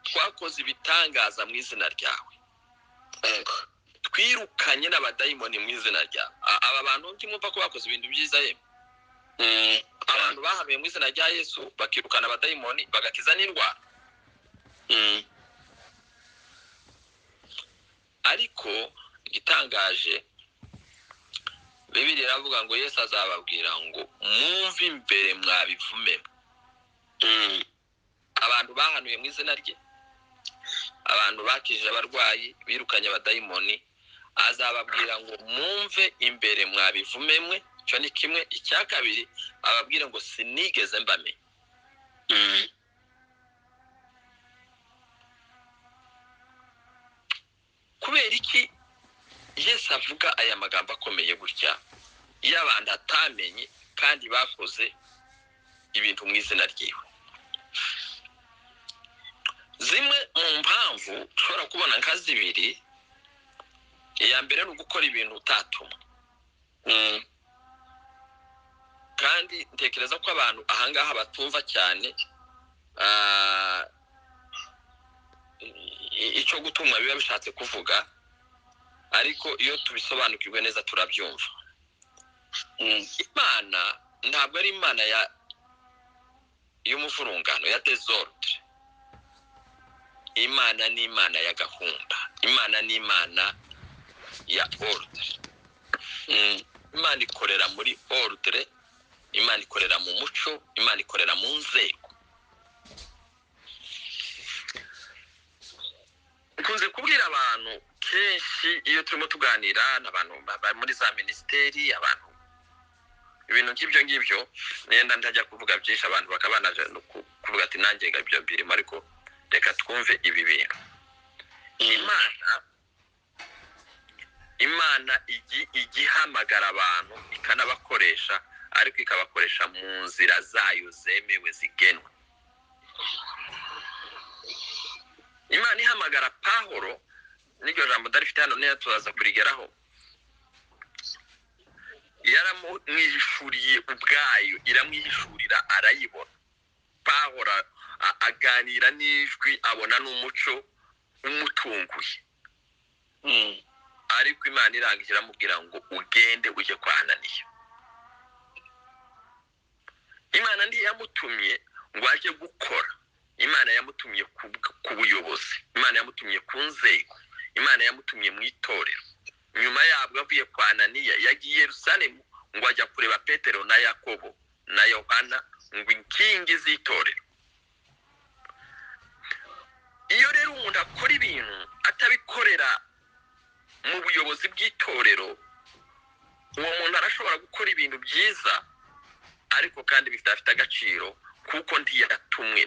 twakoze ibitangaza mu izina ryawe, twirukanye n'abadayimoni mu izina ryawe. Aba bantu ntimwumva ko bakoze ibintu byiza yemwe? Abantu bahanuye mu izina rya Yesu bakirukana abadayimoni bagakiza n'indwara. Ariko igitangaje, Bibiliya iravuga ngo Yesu azababwira ngo mwumve imbere mwabivume. Abantu bahanuye mu izina rye, abantu bakije abarwayi, birukanye abadayimoni, azababwira ngo mwumve imbere mwabivume mwe. Cyo ni kimwe. Icya kabiri, ababwira ngo sinigeze mbamenye. Kubera iki Yesu avuga aya magambo akomeye gutya iyo abantu atamenye kandi bakoze ibintu mu izina ryiwe? Zimwe mu mpamvu ushobora kubona nka zibiri. Iya mbere ni ugukora ibintu utatuma, kandi ntekereza ko abantu ahangaha batumva cyane icyo gutuma biba bishatse kuvuga, ariko iyo tubisobanukirwe neza turabyumva. Imana ntabwo ari Imana y'umuvurungano, ya desordre. Imana ni Imana ya gahunda. Imana ni Imana ya ordre. Imana ikorera muri ordre, Imana ikorera mu muco, Imana ikorera mu nzego. Nkunze kubwira abantu kenshi iyo turimo tuganira n'abantu muri za ministeri, abantu ibintu nk'ibyo ngibyo, nenda ndajya kuvuga byinshi abantu bakabanaje kuvuga ati nanjye ibyo birimo, ariko reka twumve ibi bintu. Imana igihamagara abantu ikanabakoresha, ariko ikabakoresha mu nzira zayo zemewe zigenwe. Imana ihamagara Pawulo, n'iryo jambo ndarifite hano niyo tuzaza kurigeraho, yaramwihishuriye ubwayo, iramwihishurira arayibona. Pawulo aganira n'ijwi, abona n'umuco umutunguye. Ariko Imana irangije iramubwira ngo ugende ujye kwa Ananiya. Imana ndi yamutumye ngo ajye gukora. Imana yamutumye ku buyobozi, Imana yamutumye ku nzego, Imana yamutumye mu itorero. Nyuma yabwo avuye kwa Ananiya yagiye Yerusalemu ngo ajya kureba Petero na Yakobo na Yohana, ngo inkingi z'itorero. Iyo rero umuntu akora ibintu atabikorera mu buyobozi bw'itorero, uwo muntu arashobora gukora ibintu byiza, ariko kandi bifite agaciro, kuko ntiyatumwe,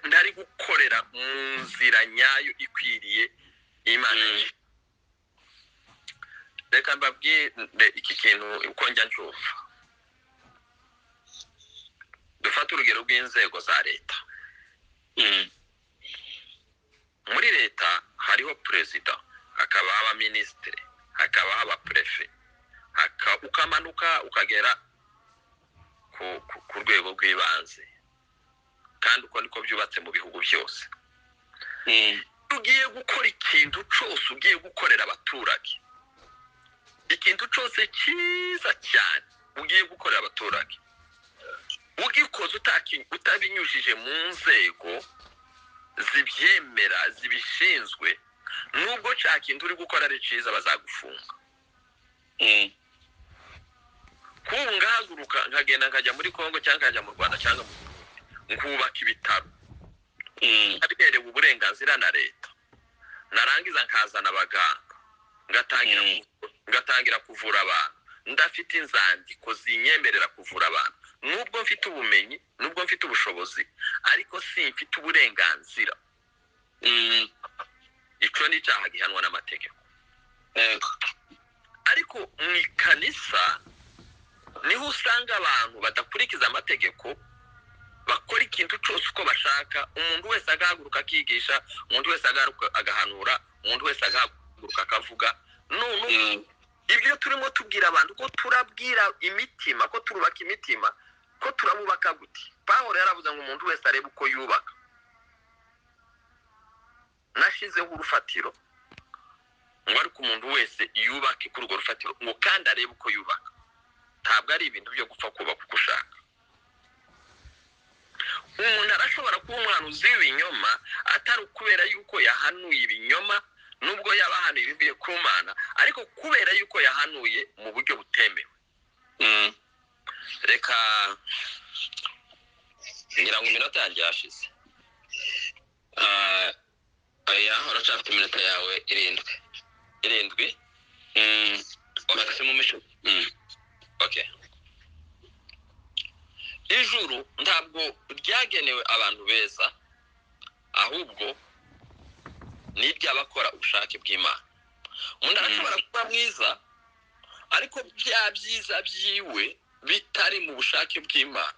ntari gukorera mu nzira nyayo ikwiriye Imana. Reka mbabwire iki kintu uko njya ncyumva. Dufate urugero rw'inzego za leta. Muri leta hariho perezida, hakabaho abaminisitiri, hakabaho abaprefe, ukamanuka ukagera ku rwego rw'ibanze, kandi uko niko byubatse mu bihugu byose. Ugiye gukora ikintu cyose, ugiye gukorera abaturage, ikintu cyose cyiza cyane ugiye gukorera abaturage, ugikoze utabinyujije mu nzego zibyemera zibishinzwe, nubwo cya kintu uri gukora ari cyiza bazagufunga. Kubu ngahaguruka nkagenda nkajya muri Kongo cyangwa nkajya mu Rwanda cyangwa mu Burundi, nkubaka ibitaro abiherewe uburenganzira na leta, narangiza nkazana abaganga, ngatangira kuvura abantu, ndafite inzandiko zinyemerera kuvura abantu, nubwo mfite ubumenyi, nubwo mfite ubushobozi, ariko simfite uburenganzira. Icyo ni icyaha gihanwa n'amategeko. Ariko mu ikanisa niho usanga abantu badakurikiza amategeko, bakora ikintu cyose uko bashaka. Umuntu wese agahaguruka akigisha, umuntu wese agahanura, umuntu wese agahaguruka akavuga. Ibyo turimo tubwira abantu ko turabwira imitima, ko turubaka imitima, ko turabubaka gute. Pawulo yaravuze ngo umuntu wese arebe uko yubaka. Nashizeho urufatiro ngo ariko umuntu wese yubake kuri urwo rufatiro, ngo kandi arebe uko yubaka. Ntabwo ari ibintu byo gupfa kubaka uko ushaka. Umuntu arashobora kuba umuhanuzi w'ibinyoma, atari kubera yuko yahanuye ibinyoma, nubwo yabahanuye ibivuye ku Mana, ariko kubera yuko yahanuye mu buryo butemewe. Reka ngira ngo iminota yanjye yashize. Uracafite iminota yawe 7. Maximum issue. Okay. Ijuru ntabwo ryagenewe abantu beza, ahubwo ni iby'abakora ubushake bw'Imana. Umuntu arashobora kuba mwiza, ariko bya byiza byiwe bitari mu bushake bw'Imana.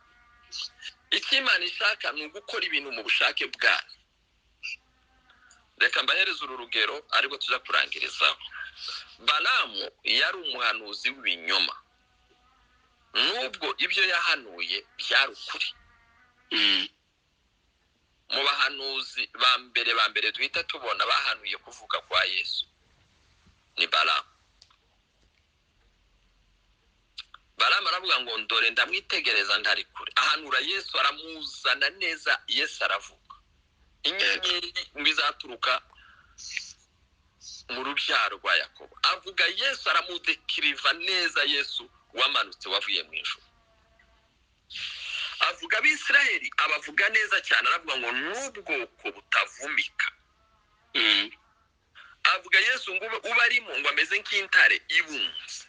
Icyo Imana ishaka ni ugukora ibintu mu bushake bwayo. Reka mbahereze uru rugero ariko tuza kurangirizaho. Balamu yari umuhanuzi w'ibinyoma, nubwo ibyo yahanuye byari ukuri. Mu bahanuzi ba mbere duhita tubona bahanuye kuvuga kwa Yesu ni Balamu. Balamu aravuga ngo ndore ndamwitegereza ntari kure. Ahanura Yesu, aramuzana neza, Yesu aravuga. Inyenyeri ngo izaturuka mu rubyaro rwa Yakobo. Avuga Yesu, aramudekiriva neza Yesu wamanutse wavuye mu ijuru. Avuga Abisiraheli, abavuga neza cyane, aravuga ngo n'ubwoko butavumika. Avuga Yesu ngo uba arimo ngo ameze nk'intare ibunze.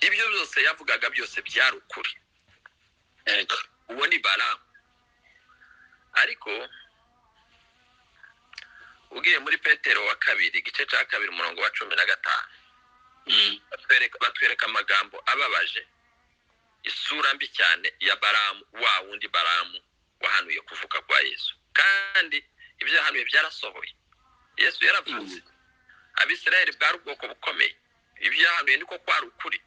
Ibyo byose yavugaga byose byari ukuri. Uwo ni Balamu. Ariko ugiye muri Petero wa kabiri igice cya 2 umurongo wa 15, batwereka amagambo ababaje, isura mbi cyane ya Balamu, wa wundi Balamu wahanuye kuvuka kwa Yesu. Kandi ibyo yahanuye byarasohoye. Yesu yaravuze Abisirayeli bwari ubwoko bukomeye, ibyo yahanuye niko kwari ukuri.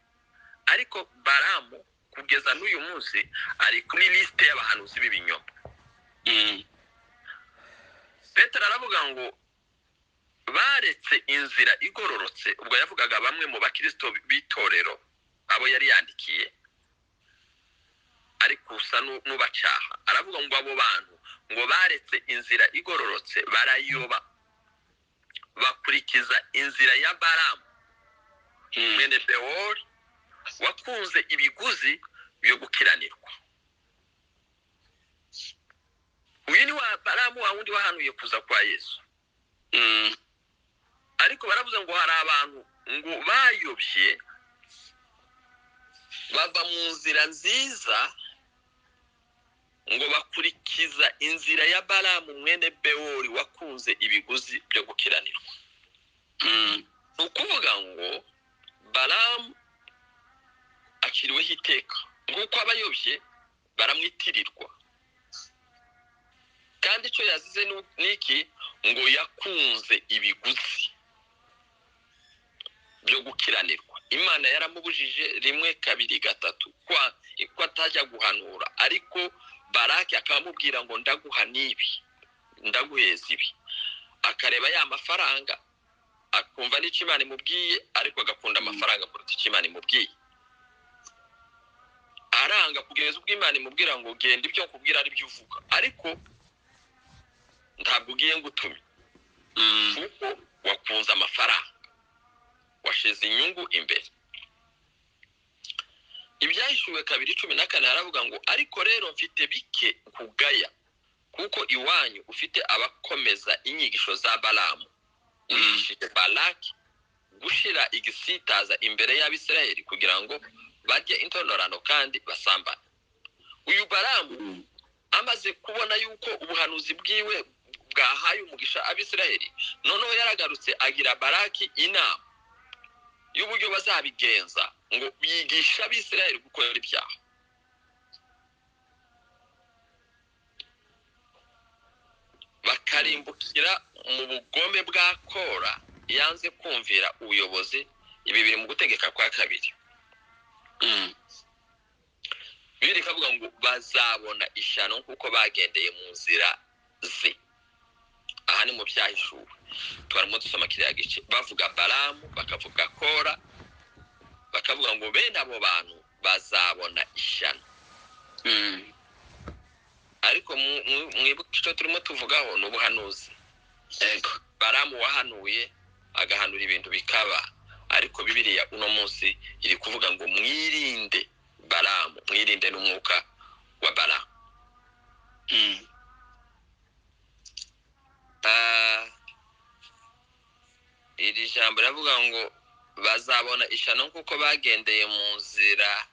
Ariko Balamu kugeza n'uyu munsi ari kuri liste y'abahanuzi b'ibinyoma. Petero aravuga ngo baretse inzira igororotse. Ubwo yavugaga bamwe mu bakristo b'itorero abo yari yandikiye, ariko usa n'ubacaha. Aravuga ngo abo bantu ngo baretse inzira igororotse barayoba, bakurikiza inzira ya Balamu mwene Bewori wakunze ibiguzi byo gukiranirwa. Uyu ni wa Balamu wa wundi wahanuye kuza kwa Yesu. Ariko baravuze ngo hari abantu ngo bayobye bava mu nzira nziza ngo bakurikiza inzira ya Balamu mwene Bewori wakunze ibiguzi byo gukiranirwa. Ukuvuga ngo Balamu akiriweho iteka, nguko abayobye baramwitirirwa. Kandi icyo yazize niki ngo yakunze ibiguzi byo gukiranirwa. Imana yaramubujije 1, 2, 3 ko atajya guhanura, ariko Baraki akamubwira ngo ndaguha nibi, ndaguheza ibi. Akareba ya mafaranga akumva n'icyo Imana imubwiye, ariko agakunda amafaranga kuruta icyo Imana imubwiye. Aranga kugeza ubwo Imana imubwira ngo genda ibyo nkubwira ari byo uvuga, ariko ntabwo ugiye ngutumye kuko wakunze amafaranga, washize inyungu imbere. Ibyahishuwe 2:14 haravuga ngo ariko rero mfite bike kugaya, kuko iwanyu ufite abakomeza inyigisho za Balamu wishije Balaki gushira igisitaza imbere y'Abisirayeli kugira ngo barye intonorano kandi basambane. Uyu Balamu amaze kubona yuko ubuhanuzi bwiwe bwahaye umugisha Abisirayeli, noneho yaragarutse agira Baraki inama y'uburyo bazabigenza ngo bigisha Abisirayeli gukora ibyaha. Bakarimbukira mu bugome bwa Kora yanze kumvira ubuyobozi. Ibi biri mu gutegeka kwa 2. Biri kavuga ngo bazabona ishyano kuko bagendeye mu nzira ze. Aha ni mu byahishuwe. Twarimo dusoma kiriya gice, bavuga Balamu, bakavuga Kora, bakavuga ngo bene abo bantu bazabona ishyano. Ariko mwibuke icyo turimo tuvugaho n'ubuhanuzi. Balamu wahanuye agahanura ibintu bikaba, ariko Bibiliya uno munsi iri kuvuga ngo mwirinde Balamu, mwirinde n'umwuka wa Balamu. Iri jambo ravuga ngo bazabona ishyano kuko bagendeye mu nzira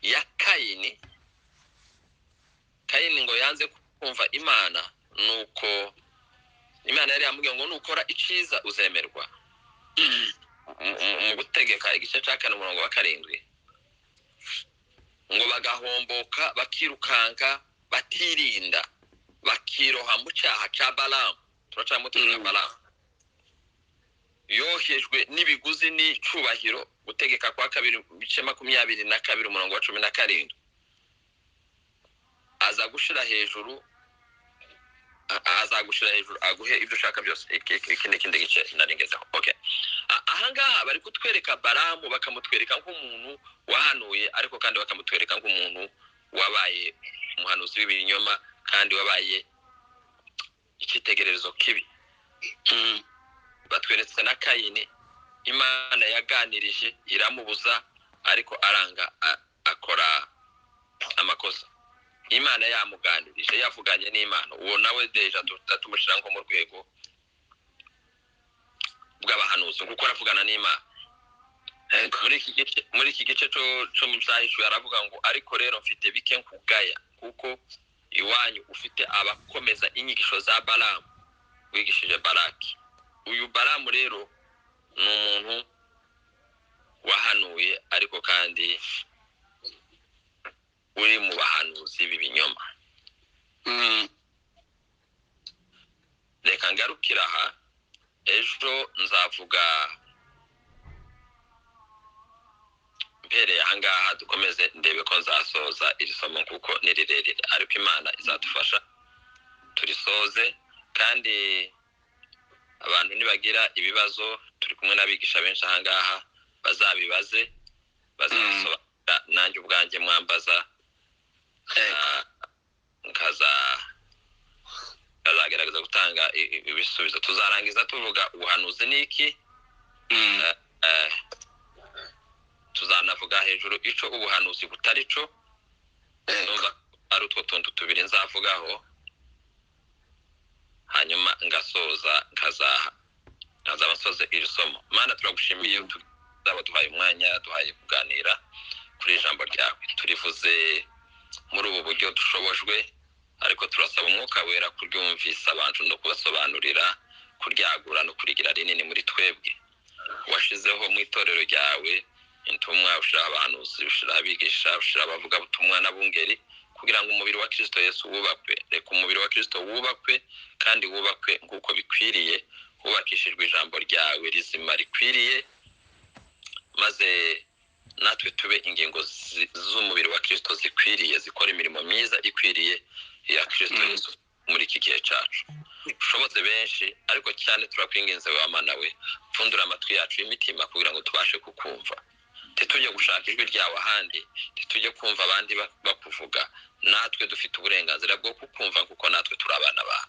ya Kayini. Kayini ngo yanze kumva Imana, nuko Imana yari yamubwiye ngo nukora iciza uzemerwa. Mu gutegeka igice cya 4 umurongo wa 7 ngo bagahomboka bakirukanka batirinda bakiroha mu cyaha cya Balamu. Turacamo tuvuga Balamu yohejwe n'ibiguzi n'icubahiro. Gutegeka kwa 2:22 umurongo wa 17 azagushira hejuru aguhe ibyo ushaka byose. Iki ni ikindi gice naringezeho. Ahangaha bari kutwereka Balamu, bakamutwereka nk'umuntu wahanuye, ariko kandi bakamutwereka nk'umuntu wabaye umuhanuzi w'ibinyoma kandi wabaye icyitegererezo kibi. batweretse na Kayini Imana yaganirije iramubuza ariko aranga akora amakosa. Imana yamuganirije yavuganye n'Imana, uwo nawe deja tumushira ngo mu rwego bw'abahanuzi kuko aravugana n'Imana. Muri iki gice cyo mu Byahishuwe aravuga ngo ariko rero mfite bike nkugaya kuko iwanyu ufite abakomeza inyigisho za Balamu wigishije Balaki. Uyu Balamu rero ni umuntu wahanuye ariko kandi uri mu bahanuzi b'ibinyoma. Reka ngarukira aha, ejo nzavuga mpereye ahangaha dukomeze ndebe ko nzasoza iri somo kuko ni rirerire ariko Imana izadufasha turisoze. Kandi abantu nibagira ibibazo turi kumwe n'abigisha benshi ahangaha bazabibaze bazasobanura, nanjye ubwanjye mwambaza nkazagerageza gutanga ibisubizo. Tuzarangiza tuvuga ubuhanuzi niki, tuzanavuga hejuru ico ubuhanuzi butari co, numva ari utwo tuntu tubiri nzavugaho, hanyuma ngasoza nkazaba nsoze iri somo. Mana turagushimiye tuzaba duhaye umwanya duhaye kuganira kuri ijambo ryawe. Turivuze muri ubu buryo dushobojwe, ariko turasaba umwuka wera kuryumvisa abantu no kubasobanurira, kuryagura no kurigira rinini muri twebwe. Washizeho mu itorero ryawe intumwa, ushira abahanuzi, ushira abigisha, ushira abavuga butumwa n'abungeri, kugira ngo umubiri wa Kristo Yesu wubakwe. Reka umubiri wa Kristo wubakwe kandi wubakwe nk'uko bikwiriye, wubakishijwe ijambo ryawe rizima rikwiriye, maze natwe tube ingingo z'umubiri wa Kristo zikwiriye, zikora imirimo myiza ikwiriye ya Kristo Yesu muri iki gihe cyacu. Ushobotse benshi ariko cyane turakwinginze wa Mana we, pfundura amatwi yacu y'imitima kugira ngo tubashe kukumva. Titujye gushaka ijwi ryawe ahandi, titujye kumva abandi bakuvuga. Natwe dufite uburenganzira bwo kukumva kuko natwe turi abana bawe.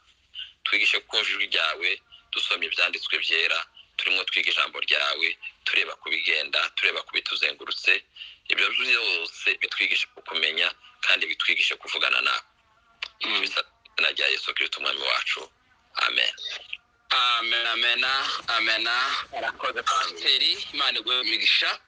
Twigishe kumva ijwi ryawe, dusomye ibyanditswe byera, turimo twiga ijambo ryawe, tureba kubigenda, tureba kubituzengurutse. Ibyo byose bitwigishe kukumenya kandi bitwigishe kuvugana nawe. Izina rya Yesu Kristo umwami wacu, amen. Amen. Arakoze Pasiteri, Imana iguhe imigisha.